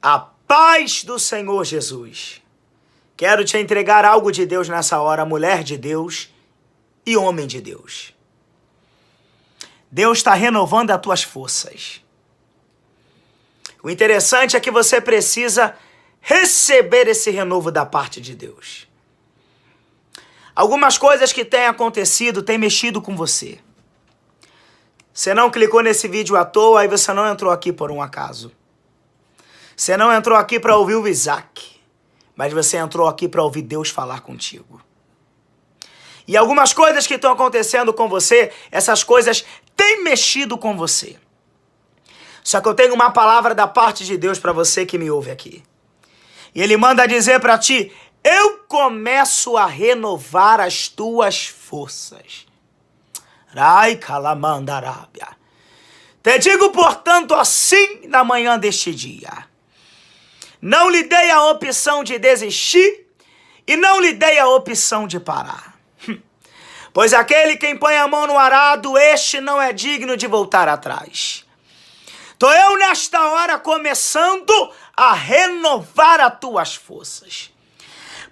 A paz do Senhor Jesus. Quero te entregar algo de Deus nessa hora, mulher de Deus e homem de Deus. Deus está renovando as tuas forças. O interessante é que você precisa receber esse renovo da parte de Deus. Algumas coisas que têm acontecido têm mexido com você. Você não clicou nesse vídeo à toa, aí você não entrou aqui por um acaso. Você não entrou aqui para ouvir o Isaac, mas você entrou aqui para ouvir Deus falar contigo. E algumas coisas que estão acontecendo com você, essas coisas têm mexido com você. Só que eu tenho uma palavra da parte de Deus para você que me ouve aqui. E Ele manda dizer para ti, eu começo a renovar as tuas forças. Rai calamandarábia. Te digo, portanto, assim na manhã deste dia. Não lhe dei a opção de desistir e não lhe dei a opção de parar. Pois aquele quem põe a mão no arado, este não é digno de voltar atrás. Tô eu nesta hora começando a renovar as tuas forças.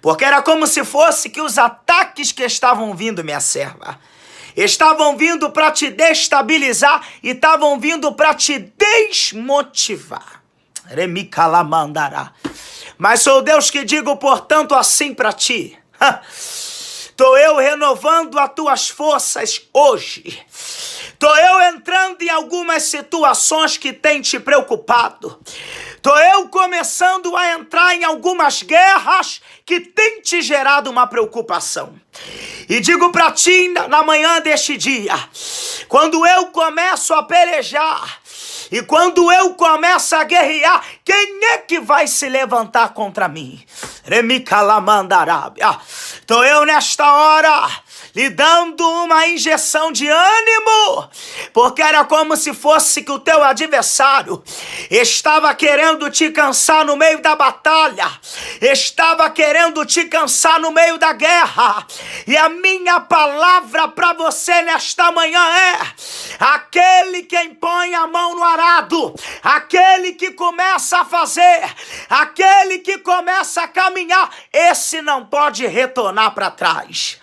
Porque era como se fosse que os ataques que estavam vindo, minha serva, estavam vindo para te destabilizar e estavam vindo para te desmotivar. Mas sou Deus que digo, portanto, assim para ti. Tô eu renovando as tuas forças hoje. Tô eu entrando em algumas situações que têm te preocupado. Tô eu começando a entrar em algumas guerras que têm te gerado uma preocupação. E digo para ti na manhã deste dia, quando eu começo a pelejar, e quando eu começo a guerrear, quem é que vai se levantar contra mim? Tô eu nesta hora lhe dando uma injeção de ânimo, porque era como se fosse que o teu adversário estava querendo te cansar no meio da batalha, estava querendo te cansar no meio da guerra. E a minha palavra para você nesta manhã é: aquele que põe a mão no arado, aquele que começa a fazer, aquele que começa a caminhar, esse não pode retornar para trás.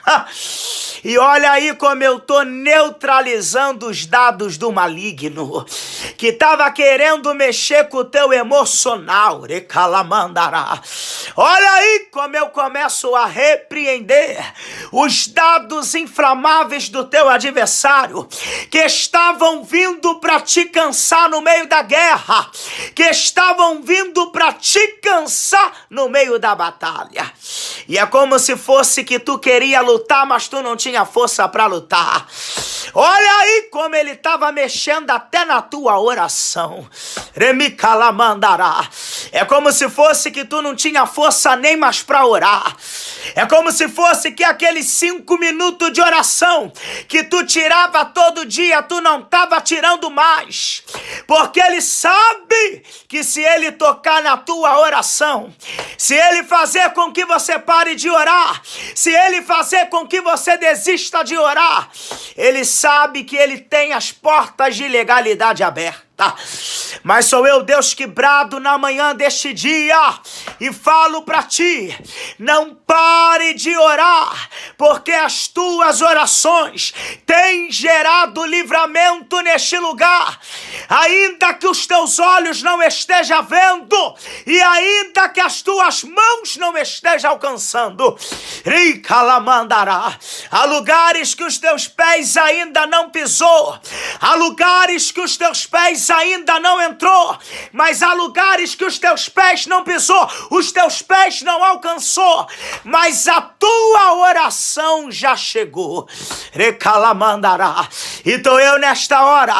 E olha aí como eu tô neutralizando os dados do maligno, que estava querendo mexer com o teu emocional. Olha aí como eu começo a repreender os dados inflamáveis do teu adversário, que estavam vindo para te cansar no meio da guerra, que estavam vindo para te cansar no meio da batalha. E é como se fosse que tu queria lutar, mas tu não tinha força para lutar. Olha aí como ele estava mexendo até na tua oração. É como se fosse que tu não tinha força nem mais para orar. É como se fosse que aqueles 5 minutos de oração que tu tirava todo dia, tu não estava tirando mais. Porque ele sabe que se ele tocar na tua oração, se ele fazer com que você pare de orar, se ele fazer com que você desista de orar, ele sabe que ele tem as portas de legalidade abertas. Mas sou eu, Deus, que brado na manhã deste dia e falo para ti, não pare de orar, porque as tuas orações têm gerado livramento neste lugar, ainda que os teus olhos não estejam vendo e ainda que as tuas mãos não estejam alcançando. Há lugares que os teus pés ainda não pisou, há lugares que os teus pés ainda não entrou, mas há lugares que os teus pés não pisou, os teus pés não alcançou, mas a tua oração já chegou. E tô eu nesta hora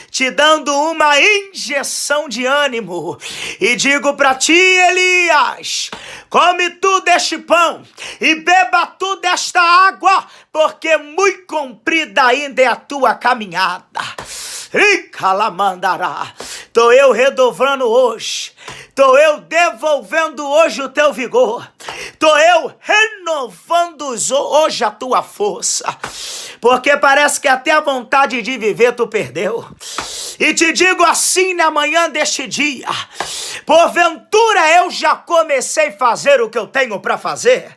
te dando uma injeção de ânimo e digo para ti, Elias, come tu deste pão e beba tu desta água, porque muito comprida ainda é a tua caminhada. Tô eu redobrando hoje, tô eu devolvendo hoje o teu vigor, Tô eu renovando hoje a tua força, porque parece que até a vontade de viver tu perdeu. E te digo assim na manhã deste dia: porventura eu já comecei a fazer o que eu tenho para fazer.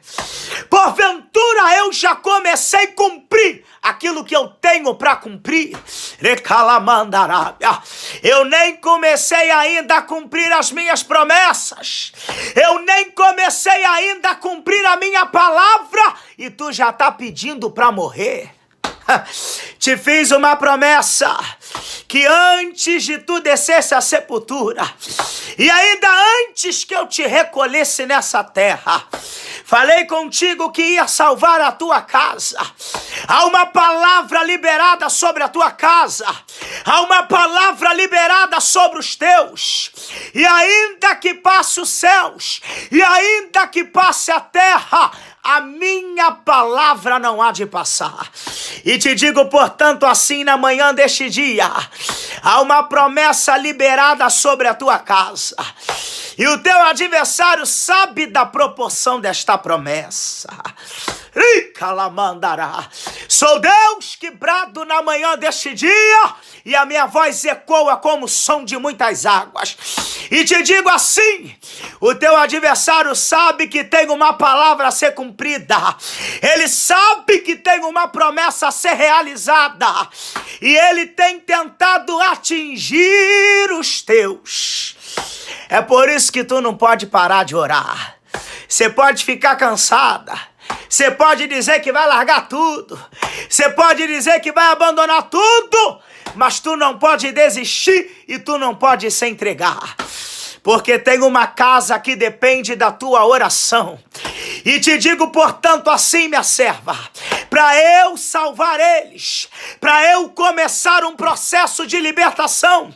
Porventura eu já comecei a cumprir aquilo que eu tenho para cumprir. Eu nem comecei ainda a cumprir as minhas promessas. Eu nem comecei ainda a cumprir a minha palavra e tu já tá pedindo para morrer. Te fiz uma promessa que antes de tu descesse à sepultura e ainda antes que eu te recolhesse nessa terra, falei contigo que ia salvar a tua casa. Há uma palavra liberada sobre a tua casa. Há uma palavra liberada sobre os teus. E ainda que passe os céus, e ainda que passe a terra, a minha palavra não há de passar. E te digo, portanto, assim na manhã deste dia, há uma promessa liberada sobre a tua casa. E o teu adversário sabe da proporção desta promessa. Sou Deus que brado na manhã deste dia, e a minha voz ecoa como o som de muitas águas. E te digo assim: o teu adversário sabe que tem uma palavra a ser cumprida. Ele sabe que tem uma promessa a ser realizada. E ele tem tentado atingir os teus. É por isso que tu não pode parar de orar. Você pode ficar cansada. Você pode dizer que vai largar tudo. Você pode dizer que vai abandonar tudo. Mas tu não pode desistir e tu não pode se entregar. Porque tem uma casa que depende da tua oração. E te digo, portanto, assim, minha serva, para eu salvar eles, para eu começar um processo de libertação,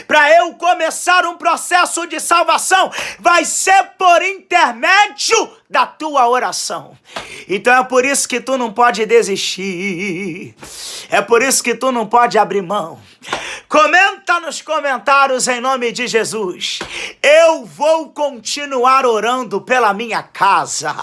para eu começar um processo de salvação, vai ser por intermédio da tua oração. Então é por isso que tu não pode desistir. É por isso que tu não pode abrir mão. Comenta nos comentários em nome de Jesus: eu vou continuar orando pela minha casa.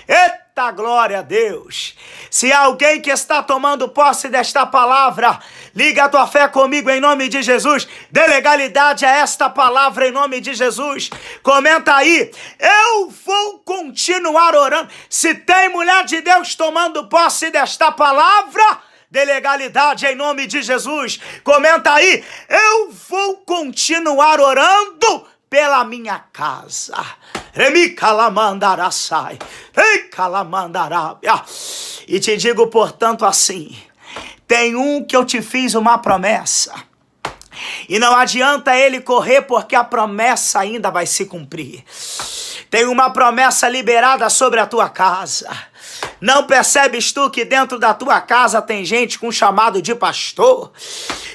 Eita, glória a Deus! Se há alguém que está tomando posse desta palavra, liga a tua fé comigo em nome de Jesus. Dê legalidade a esta palavra em nome de Jesus. Comenta aí: eu vou continuar orando. Se tem mulher de Deus tomando posse desta palavra, dê legalidade em nome de Jesus. Comenta aí: eu vou continuar orando pela minha casa. E te digo, portanto, assim: tem um que eu te fiz uma promessa. E não adianta ele correr, porque a promessa ainda vai se cumprir. Tem uma promessa liberada sobre a tua casa. Não percebes tu que dentro da tua casa tem gente com chamado de pastor?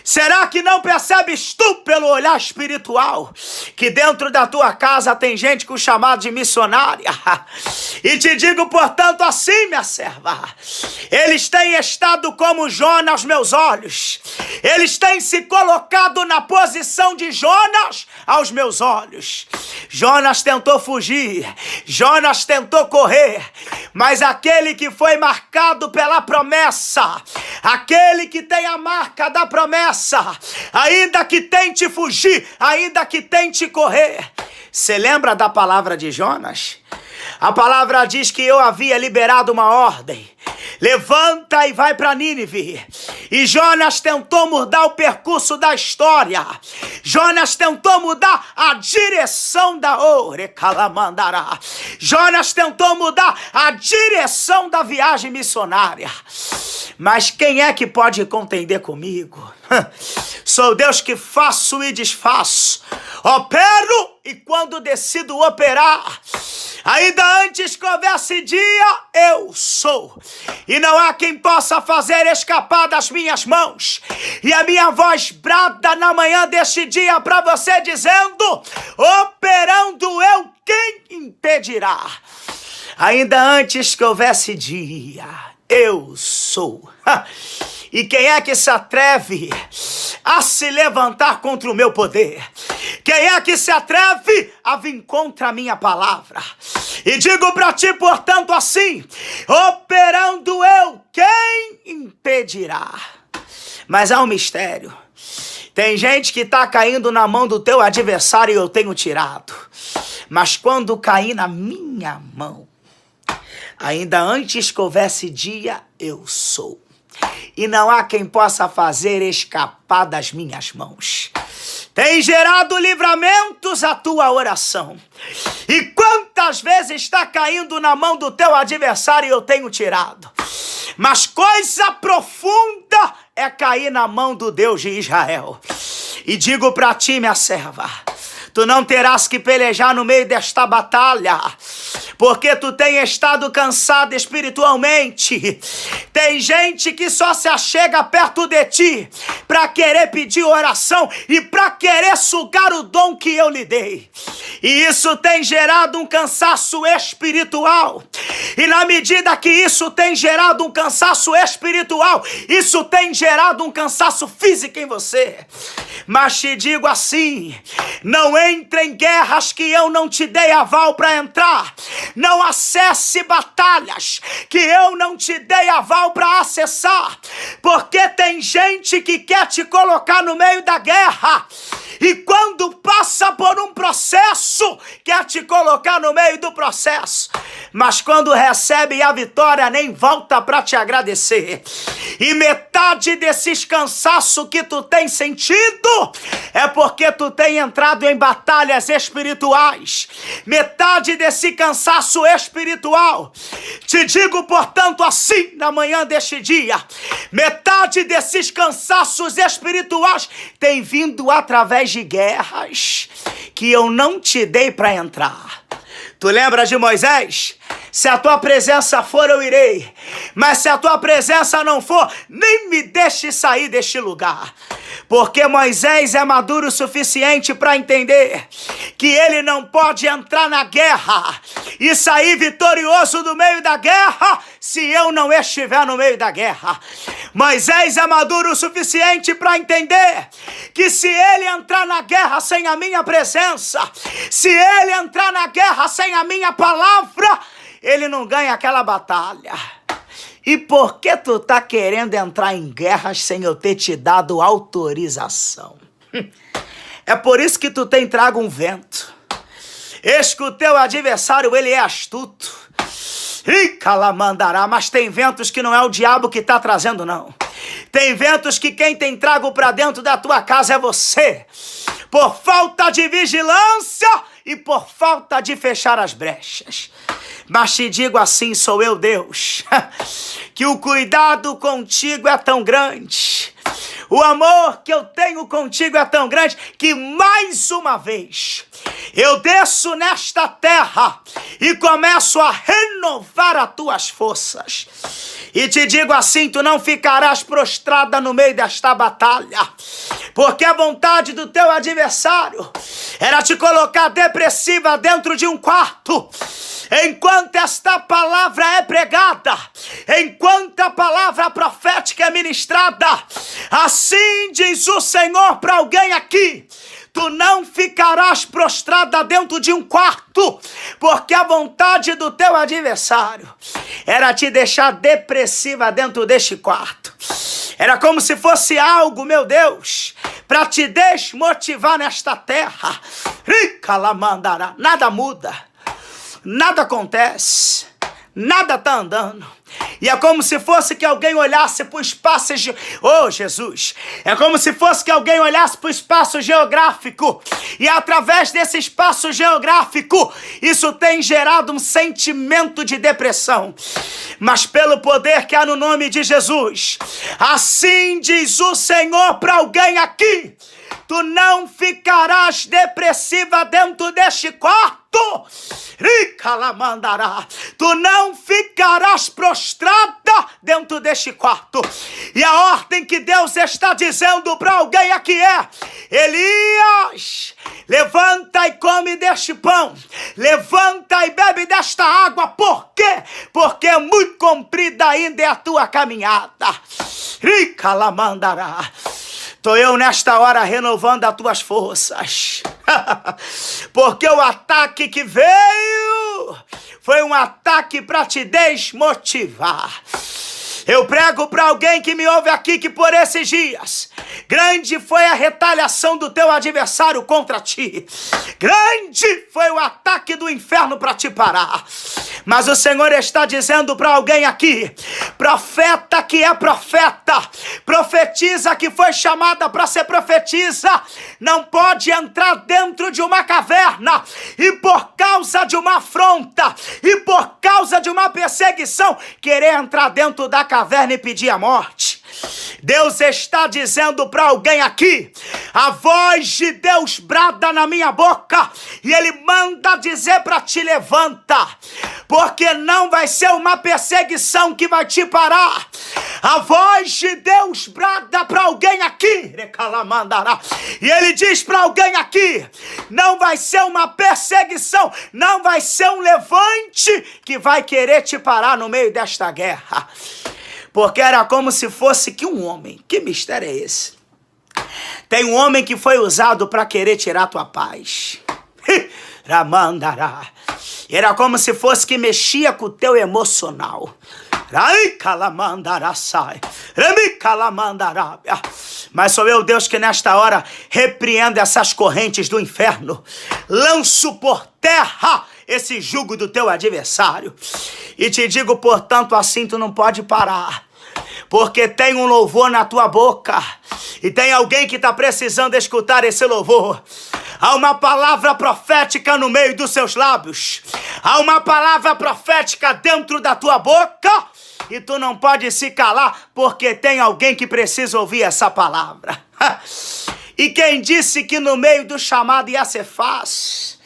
Será que não percebes tu pelo olhar espiritual que dentro da tua casa tem gente com chamado de missionária? E te digo, portanto, assim, minha serva: eles têm estado como Jonas aos meus olhos. Eles têm se colocado na posição de Jonas aos meus olhos. Jonas tentou fugir, Jonas tentou correr, mas aquele que foi marcado pela promessa, aquele que tem a marca da promessa, ainda que tente fugir, ainda que tente correr. Você lembra da palavra de Jonas? A palavra diz que eu havia liberado uma ordem: levanta e vai para Nínive. E Jonas tentou mudar o percurso da história. Jonas tentou mudar a direção da Jonas tentou mudar a direção da viagem missionária. Mas quem é que pode contender comigo? Sou Deus que faço e desfaço, opero e quando decido operar, ainda antes que houvesse dia, eu sou. E não há quem possa fazer escapar das minhas mãos. E a minha voz brada na manhã deste dia para você dizendo: operando eu, quem impedirá? Ainda antes que houvesse dia, eu sou. E quem é que se atreve a se levantar contra o meu poder? Quem é que se atreve a vir contra a minha palavra? E digo para ti, portanto, assim: operando eu, quem impedirá? Mas há um mistério. Tem gente que está caindo na mão do teu adversário e eu tenho tirado. Mas quando cair na minha mão, ainda antes que houvesse dia, eu sou. E não há quem possa fazer escapar das minhas mãos. Tem gerado livramentos a tua oração. E quantas vezes está caindo na mão do teu adversário e eu tenho tirado. Mas coisa profunda é cair na mão do Deus de Israel. E digo para ti, minha serva, tu não terás que pelejar no meio desta batalha, porque tu tem estado cansado espiritualmente. Tem gente que só se achega perto de ti para querer pedir oração e para querer sugar o dom que eu lhe dei. E isso tem gerado um cansaço espiritual. E na medida que isso tem gerado um cansaço espiritual, isso tem gerado um cansaço físico em você. Mas te digo assim: não entre em guerras que eu não te dei aval para entrar. Não acesse batalhas que eu não te dei aval para acessar. Porque tem gente que quer te colocar no meio da guerra. E quando passa por um processo, quer te colocar no meio do processo. Mas quando recebe a vitória, nem volta para te agradecer. E metade desses cansaços que tu tem sentido é porque tu tem entrado em batalhas espirituais. Metade desse cansaço espiritual, te digo, portanto, assim, na manhã deste dia, metade desses cansaços espirituais tem vindo através de guerras que eu não te dei para entrar. Tu lembra de Moisés? Se a tua presença for, eu irei. Mas se a tua presença não for, nem me deixe sair deste lugar. Porque Moisés é maduro o suficiente para entender que ele não pode entrar na guerra e sair vitorioso do meio da guerra se eu não estiver no meio da guerra. Moisés é maduro o suficiente para entender que se ele entrar na guerra sem a minha presença, se ele entrar na guerra sem a minha palavra, ele não ganha aquela batalha. E por que tu tá querendo entrar em guerras sem eu ter te dado autorização? É por isso que tu tem trago um vento. Eis que o teu adversário, ele é astuto. E calamandará, mas tem ventos que não é o diabo que tá trazendo, não. Tem ventos que quem tem trago para dentro da tua casa é você. Por falta de vigilância e por falta de fechar as brechas. Mas te digo assim, sou eu, Deus, que o cuidado contigo é tão grande, o amor que eu tenho contigo é tão grande, que mais uma vez eu desço nesta terra e começo a renovar as tuas forças. E te digo assim, tu não ficarás prostrada no meio desta batalha, porque a vontade do teu adversário era te colocar depressiva dentro de um quarto, enquanto esta palavra é pregada, enquanto a palavra profética é ministrada. Assim diz o Senhor para alguém aqui: tu não ficarás prostrada dentro de um quarto, porque a vontade do teu adversário era te deixar depressiva dentro deste quarto. Era como se fosse algo, meu Deus, para te desmotivar nesta terra. Nada muda, nada acontece, nada está andando. E é como se fosse que alguém olhasse para o espaço... Oh, Jesus! É como se fosse que alguém olhasse para o espaço geográfico. E através desse espaço geográfico, isso tem gerado um sentimento de depressão. Mas pelo poder que há no nome de Jesus, assim diz o Senhor para alguém aqui: tu não ficarás depressiva dentro deste quarto. Tu não ficarás prostrada dentro deste quarto. E a ordem que Deus está dizendo para alguém aqui é: Elias, levanta e come deste pão, levanta e bebe desta água. Por quê? Porque muito comprida ainda é a tua caminhada. Estou eu nesta hora renovando as tuas forças. Porque o ataque que veio foi um ataque para te desmotivar. Eu prego para alguém que me ouve aqui que por esses dias, grande foi a retaliação do teu adversário contra ti. Grande foi o ataque do inferno para te parar. Mas o Senhor está dizendo para alguém aqui, profeta que é profeta, profetiza que foi chamada para ser profetisa, não pode entrar dentro de uma caverna e por causa de uma afronta e por causa de uma perseguição, querer entrar dentro da caverna e pedir a morte. Deus está dizendo para alguém aqui, a voz de Deus brada na minha boca e Ele manda dizer para te levanta, porque não vai ser uma perseguição que vai te parar. A voz de Deus brada para alguém aqui, e Ele diz para alguém aqui, não vai ser uma perseguição, não vai ser um levante que vai querer te parar no meio desta guerra. Porque era como se fosse que um homem, que mistério é esse? Tem um homem que foi usado para querer tirar tua paz. Ramandará. Era como se fosse que mexia com o teu emocional. Mas sou eu, Deus, que nesta hora repreendo essas correntes do inferno. Lanço por terra esse jugo do teu adversário. E te digo, portanto, assim tu não pode parar. Porque tem um louvor na tua boca. E tem alguém que está precisando escutar esse louvor. Há uma palavra profética no meio dos seus lábios. Há uma palavra profética dentro da tua boca. E tu não pode se calar, porque tem alguém que precisa ouvir essa palavra. E quem disse que no meio do chamado ia ser fácil?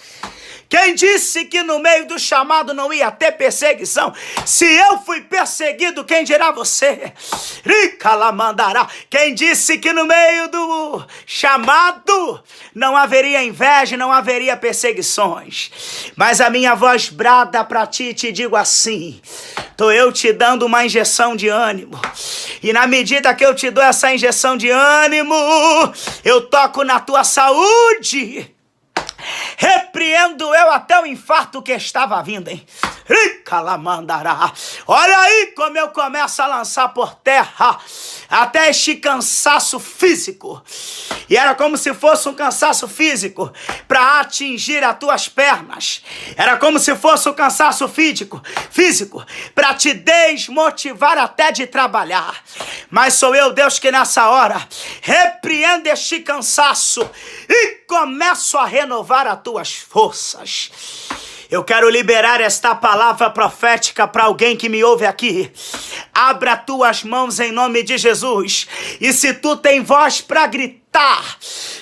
Quem disse que no meio do chamado não ia ter perseguição? Se eu fui perseguido, quem dirá você? Quem disse que no meio do chamado não haveria inveja, não haveria perseguições? Mas a minha voz brada para ti, te digo assim, tô eu te dando uma injeção de ânimo. E na medida que eu te dou essa injeção de ânimo, eu toco na tua saúde. Repreendo eu até o infarto que estava vindo, hein? Olha aí como eu começo a lançar por terra até este cansaço físico. E era como se fosse um cansaço físico para atingir as tuas pernas. Era como se fosse um cansaço físico para te desmotivar até de trabalhar. Mas sou eu, Deus, que nessa hora repreendo este cansaço e começo a renovar as tuas forças. Eu quero liberar esta palavra profética para alguém que me ouve aqui. Abra tuas mãos em nome de Jesus. E se tu tem voz para gritar,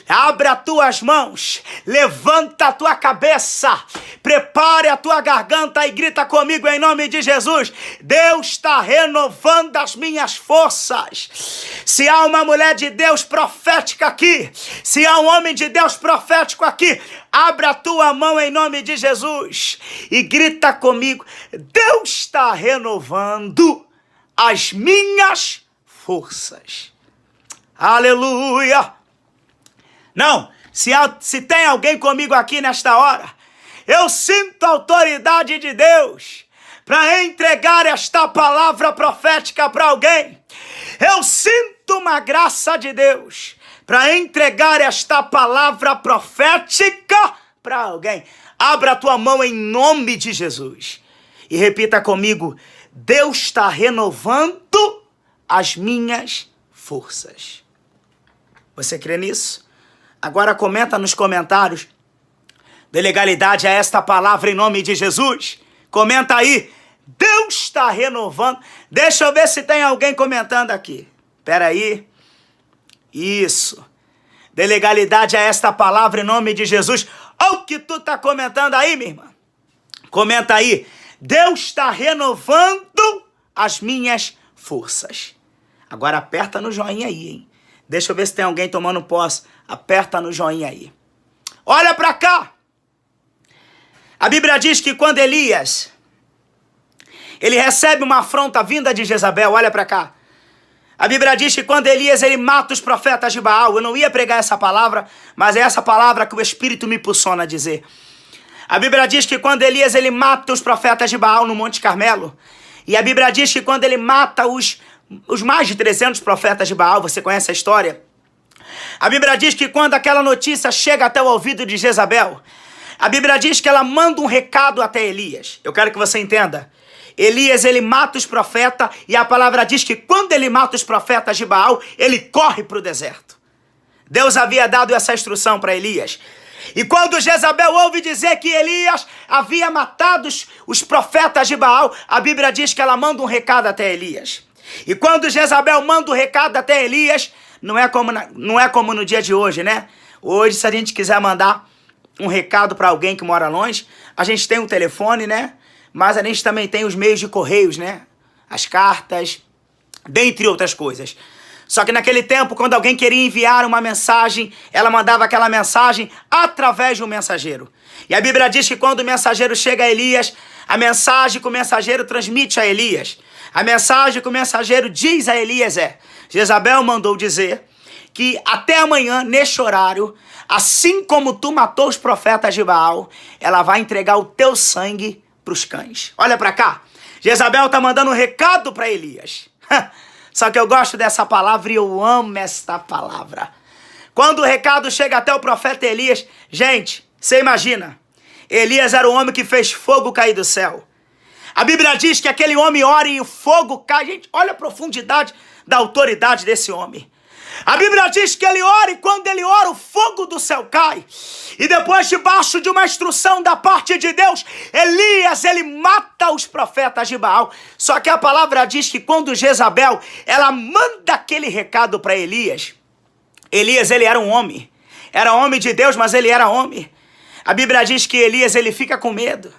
abra tuas mãos, levanta a tua cabeça, prepare a tua garganta e grita comigo em nome de Jesus. Deus está renovando as minhas forças. Se há uma mulher de Deus profética aqui, se há um homem de Deus profético aqui, abra a tua mão em nome de Jesus e grita comigo. Deus está renovando as minhas forças. Aleluia! Não, se tem alguém comigo aqui nesta hora, eu sinto a autoridade de Deus para entregar esta palavra profética para alguém. Eu sinto uma graça de Deus para entregar esta palavra profética para alguém. Abra a tua mão em nome de Jesus e repita comigo. Deus está renovando as minhas forças. Você crê nisso? Agora comenta nos comentários. Dê legalidade a esta palavra em nome de Jesus. Comenta aí. Deus está renovando. Deixa eu ver se tem alguém comentando aqui. Espera aí. Isso. Dê legalidade a esta palavra em nome de Jesus. Olha o que tu está comentando aí, minha irmã. Comenta aí. Deus está renovando as minhas forças. Agora aperta no joinha aí, hein? Deixa eu ver se tem alguém tomando posse. Aperta no joinha aí. Olha para cá. A Bíblia diz que quando Elias, ele recebe uma afronta vinda de Jezabel, olha para cá. A Bíblia diz que quando Elias, ele mata os profetas de Baal. Eu não ia pregar essa palavra, mas é essa palavra que o Espírito me impulsiona a dizer. A Bíblia diz que quando Elias ele mata os profetas de Baal no Monte Carmelo, e a Bíblia diz que quando ele mata os mais de 300 profetas de Baal, você conhece a história? A Bíblia diz que quando aquela notícia chega até o ouvido de Jezabel, a Bíblia diz que ela manda um recado até Elias. Eu quero que você entenda. Elias, ele mata os profetas, e a palavra diz que quando ele mata os profetas de Baal, ele corre para o deserto. Deus havia dado essa instrução para Elias. E quando Jezabel ouve dizer que Elias havia matado os profetas de Baal, a Bíblia diz que ela manda um recado até Elias. E quando Jezabel manda um recado até Elias, não é como no dia de hoje, né? Hoje, se a gente quiser mandar um recado para alguém que mora longe, a gente tem um telefone, né? Mas a gente também tem os meios de correios, né? As cartas, dentre outras coisas. Só que naquele tempo, quando alguém queria enviar uma mensagem, ela mandava aquela mensagem através de um mensageiro. E a Bíblia diz que quando o mensageiro chega a Elias, a mensagem que o mensageiro transmite a Elias, a mensagem que o mensageiro diz a Elias é: Jezabel mandou dizer que até amanhã, neste horário, assim como tu matou os profetas de Baal, ela vai entregar o teu sangue para os cães. Olha para cá. Jezabel está mandando um recado para Elias. Só que eu gosto dessa palavra e eu amo esta palavra. Quando o recado chega até o profeta Elias, gente, você imagina, Elias era o homem que fez fogo cair do céu. A Bíblia diz que aquele homem ora e o fogo cai. Gente, olha a profundidade da autoridade desse homem. A Bíblia diz que ele ora e quando ele ora, o fogo do céu cai. E depois, debaixo de uma instrução da parte de Deus, Elias, ele mata os profetas de Baal. Só que a palavra diz que quando Jezabel, ela manda aquele recado para Elias, Elias, ele era um homem. Era homem de Deus, mas ele era homem. A Bíblia diz que Elias, ele fica com medo.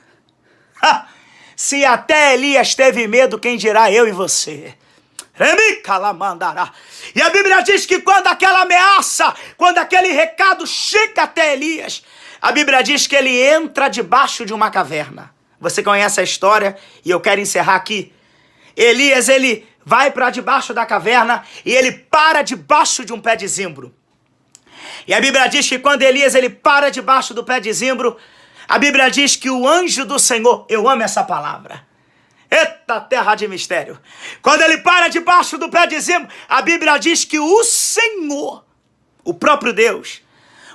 Se até Elias teve medo, quem dirá eu e você? E a Bíblia diz que quando aquela ameaça, quando aquele recado chega até Elias, a Bíblia diz que ele entra debaixo de uma caverna. Você conhece a história e eu quero encerrar aqui. Elias, ele vai para debaixo da caverna e ele para debaixo de um pé de zimbro. E a Bíblia diz que quando Elias ele para debaixo do pé de zimbro, a Bíblia diz que o anjo do Senhor, eu amo essa palavra, eita terra de mistério. Quando ele para debaixo do pé de zimbro, a Bíblia diz que o Senhor, o próprio Deus,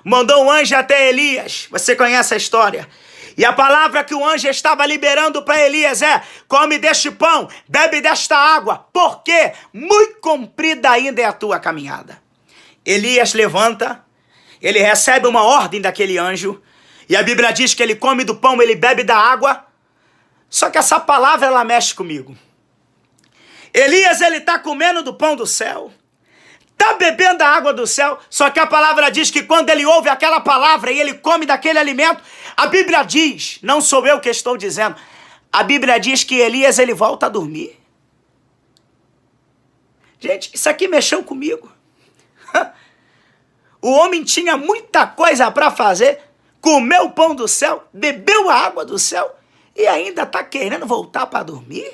mandou um anjo até Elias. Você conhece a história. E a palavra que o anjo estava liberando para Elias é: come deste pão, bebe desta água, porque muito comprida ainda é a tua caminhada. Elias levanta, ele recebe uma ordem daquele anjo, e a Bíblia diz que ele come do pão, ele bebe da água. Só que essa palavra, ela mexe comigo. Elias, ele está comendo do pão do céu, está bebendo a água do céu, só que a palavra diz que quando ele ouve aquela palavra e ele come daquele alimento, a Bíblia diz, não sou eu que estou dizendo, a Bíblia diz que Elias, ele volta a dormir. Gente, isso aqui mexeu comigo. O homem tinha muita coisa para fazer, comeu o pão do céu, bebeu a água do céu, e ainda está querendo voltar para dormir?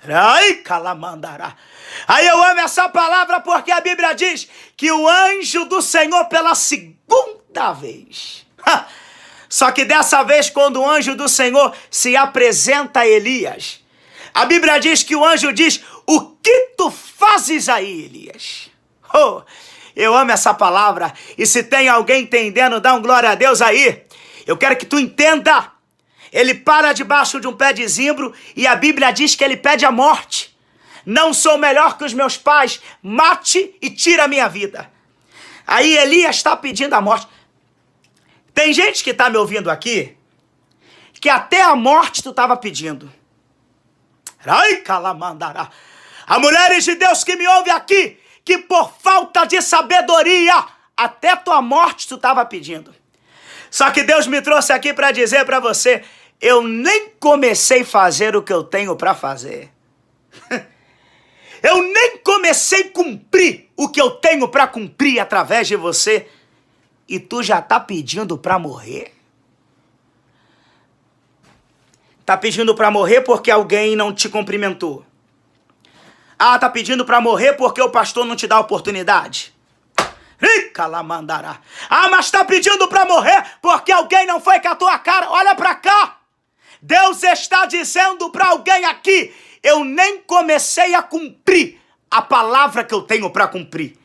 Ai, calamandará. Aí eu amo essa palavra porque a Bíblia diz que o anjo do Senhor pela segunda vez. Só que dessa vez, quando o anjo do Senhor se apresenta a Elias, a Bíblia diz que o anjo diz: o que tu fazes aí, Elias? Oh, eu amo essa palavra. E se tem alguém entendendo, dá um glória a Deus aí. Eu quero que tu entenda. Ele para debaixo de um pé de zimbro e a Bíblia diz que ele pede a morte. Não sou melhor que os meus pais, mate e tira a minha vida. Aí Elias está pedindo a morte. Tem gente que está me ouvindo aqui, que até a morte tu estava pedindo. Ai, calamandará. Há mulheres de Deus que me ouvem aqui, que por falta de sabedoria, até tua morte tu estava pedindo. Só que Deus me trouxe aqui para dizer para você: eu nem comecei a fazer o que eu tenho para fazer. Eu nem comecei a cumprir o que eu tenho para cumprir através de você. E tu já tá pedindo para morrer? Tá pedindo para morrer porque alguém não te cumprimentou. Ah, tá pedindo para morrer porque o pastor não te dá oportunidade. Ricalamandará. Ah, mas está pedindo para morrer porque alguém não foi com a tua cara. Olha para cá. Deus está dizendo para alguém aqui, eu nem comecei a cumprir a palavra que eu tenho para cumprir.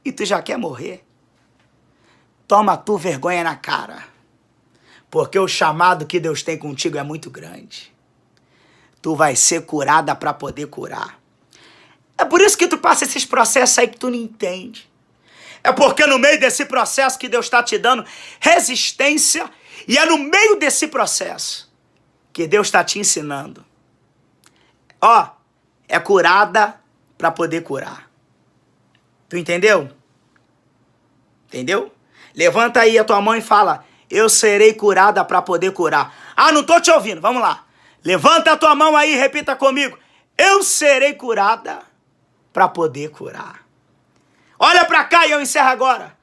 E tu já quer morrer? Toma tu vergonha na cara. Porque o chamado que Deus tem contigo é muito grande. Tu vai ser curada para poder curar. É por isso que tu passa esses processos aí que tu não entende. É porque no meio desse processo que Deus está te dando resistência, e é no meio desse processo que Deus está te ensinando. Ó, é curada para poder curar. Tu entendeu? Entendeu? Levanta aí a tua mão e fala, eu serei curada para poder curar. Ah, não tô te ouvindo, vamos lá. Levanta a tua mão aí e repita comigo. Eu serei curada para poder curar. Olha para cá e eu encerro agora.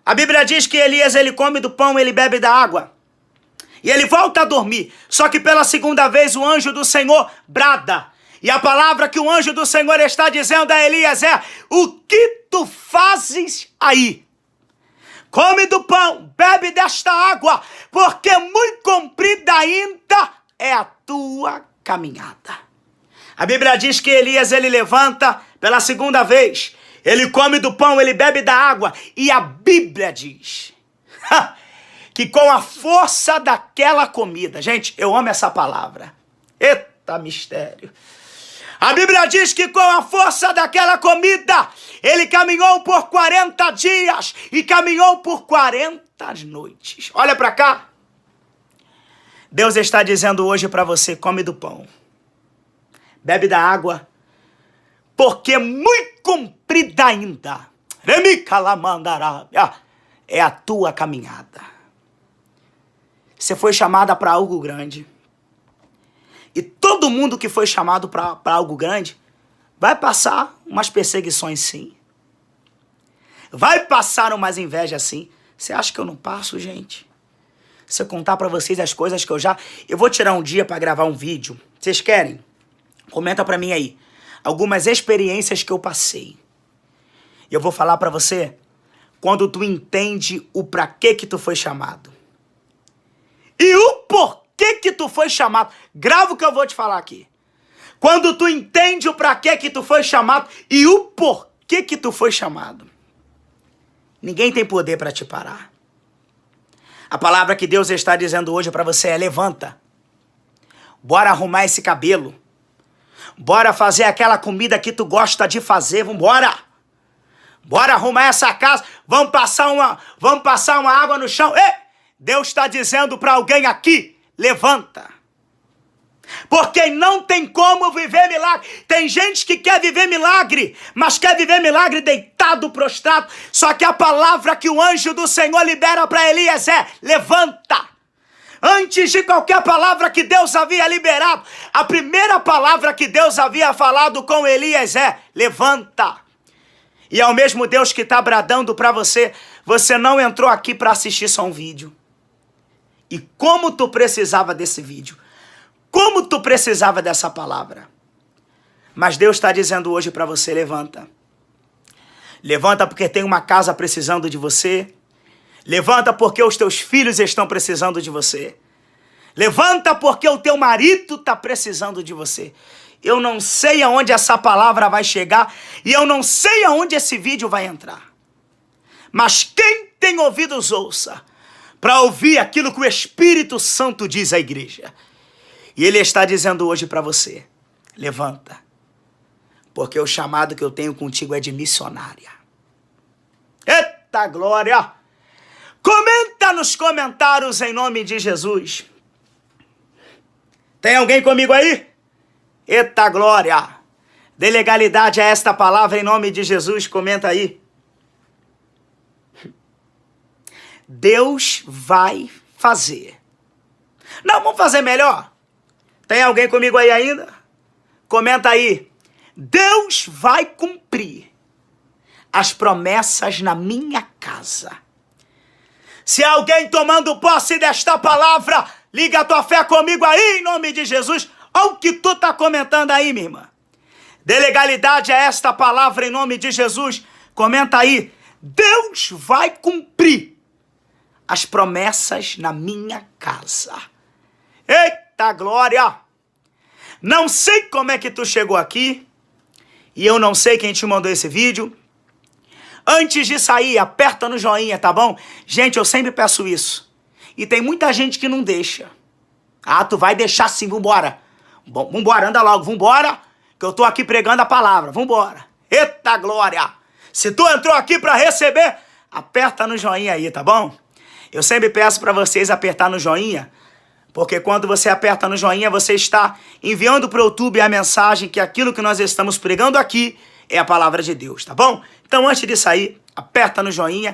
A Bíblia diz que Elias, ele come do pão, ele bebe da água. E ele volta a dormir. Só que pela segunda vez o anjo do Senhor brada. E a palavra que o anjo do Senhor está dizendo a Elias é, o que tu fazes aí? Come do pão, bebe desta água, porque muito comprida ainda é a tua caminhada. A Bíblia diz que Elias, ele levanta pela segunda vez, ele come do pão, ele bebe da água, e a Bíblia diz que com a força daquela comida, gente, eu amo essa palavra, eita mistério, a Bíblia diz que com a força daquela comida, ele caminhou por 40 dias e caminhou por 40 noites. Olha para cá. Deus está dizendo hoje para você, come do pão, bebe da água, porque muito comprida ainda é a tua caminhada. Você foi chamada para algo grande. E todo mundo que foi chamado para algo grande vai passar umas perseguições, sim. Vai passar umas invejas, sim. Você acha que eu não passo, gente? Se eu contar para vocês as coisas que eu vou tirar um dia para gravar um vídeo. Vocês querem? Comenta para mim aí. Algumas experiências que eu passei. E eu vou falar para você quando tu entende o pra que tu foi chamado. E o porquê que tu foi chamado. Grava o que eu vou te falar aqui. Quando tu entende o pra que tu foi chamado e o porquê que tu foi chamado. Ninguém tem poder para te parar. A palavra que Deus está dizendo hoje para você é levanta. Bora arrumar esse cabelo. Bora fazer aquela comida que tu gosta de fazer. Vambora. Bora arrumar essa casa. Vamos passar uma água no chão. Ei! Deus está dizendo para alguém aqui, levanta. Porque não tem como viver milagre. Tem gente que quer viver milagre, mas quer viver milagre deitado, prostrado. Só que a palavra que o anjo do Senhor libera para Elias é, levanta. Antes de qualquer palavra que Deus havia liberado, a primeira palavra que Deus havia falado com Elias é, levanta. E é o mesmo Deus que está bradando para você, você não entrou aqui para assistir só um vídeo. E como tu precisava desse vídeo. Como tu precisava dessa palavra. Mas Deus está dizendo hoje para você, levanta. Levanta porque tem uma casa precisando de você. Levanta porque os teus filhos estão precisando de você. Levanta porque o teu marido está precisando de você. Eu não sei aonde essa palavra vai chegar. E eu não sei aonde esse vídeo vai entrar. Mas quem tem ouvidos, ouça. Para ouvir aquilo que o Espírito Santo diz à igreja. E Ele está dizendo hoje para você, levanta, porque o chamado que eu tenho contigo é de missionária. Eita glória! Comenta nos comentários em nome de Jesus. Tem alguém comigo aí? Eita glória! Dê legalidade a esta palavra em nome de Jesus, comenta aí. Deus vai fazer. Não, vamos fazer melhor. Tem alguém comigo aí ainda? Comenta aí. Deus vai cumprir as promessas na minha casa. Se alguém tomando posse desta palavra, liga a tua fé comigo aí em nome de Jesus. Olha o que tu tá comentando aí, minha irmã. Dê legalidade a esta palavra em nome de Jesus. Comenta aí, Deus vai cumprir as promessas na minha casa. Eita glória! Não sei como é que tu chegou aqui, e eu não sei quem te mandou esse vídeo. Antes de sair, aperta no joinha, tá bom? Gente, eu sempre peço isso. E tem muita gente que não deixa. Ah, tu vai deixar sim, vambora. Vambora, anda logo, vambora, que eu tô aqui pregando a palavra, vambora. Eita glória! Se tu entrou aqui pra receber, aperta no joinha aí, tá bom? Eu sempre peço pra vocês apertar no joinha, porque quando você aperta no joinha, você está enviando pro YouTube a mensagem que aquilo que nós estamos pregando aqui é a palavra de Deus, tá bom? Então, antes de sair, aperta no joinha